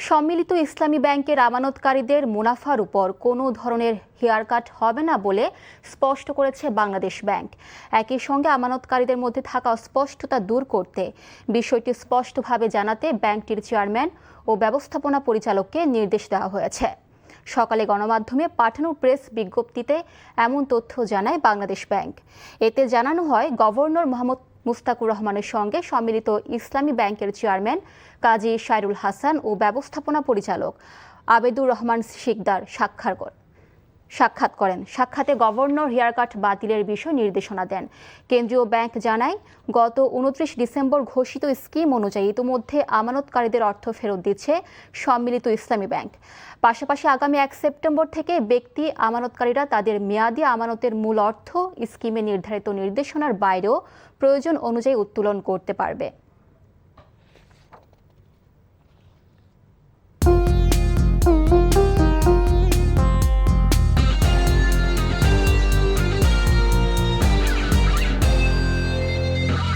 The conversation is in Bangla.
সম্মিলিত ইসলামী ব্যাংকের আমানতকারীদের মুনাফার উপর কোনো ধরনের হেয়ারকাট হবে না বলে স্পষ্ট করেছে বাংলাদেশ ব্যাংক। একই সঙ্গে আমানতকারীদের মধ্যে থাকা অস্পষ্টতা দূর করতে বিষয়টি স্পষ্টভাবে জানাতে ব্যাংকটির চেয়ারম্যান ও ব্যবস্থাপনা পরিচালককে নির্দেশ দেওয়া হয়েছে। সকালে গণমাধ্যমে পাঠানো প্রেস বিজ্ঞপ্তিতে এমন তথ্য জানায় বাংলাদেশ ব্যাংক। এতে জানানো হয়, গভর্নর মোহাম্মদ মুস্তাকুর রহমানের সঙ্গে সম্মিলিত ইসলামী ব্যাংকের চেয়ারম্যান কাজী সাইরুল হাসান ও ব্যবস্থাপনা পরিচালক আবেদুর রহমান শিকদার সাক্ষাৎ করেন। সাক্ষাতে গভর্নর হেয়ারকাট বাতিলের বিষয়ে নির্দেশনা দেন। কেন্দ্রীয় ব্যাংক জানায়, গত 29 ডিসেম্বর ঘোষিত স্কিম অনুযায়ী ইতিমধ্যে আমানতকারীদের অর্থ ফেরত দিচ্ছে সম্মিলিত ইসলামী ব্যাংক। পাশাপাশি আগামী 1 সেপ্টেম্বর থেকে ব্যক্তি আমানতকারীরা তাদের মেয়াদি আমানতের মূল অর্থ স্কিমে নির্ধারিত নির্দেশনার বাইরেও প্রয়োজন অনুযায়ী উত্তোলন করতে পারবে।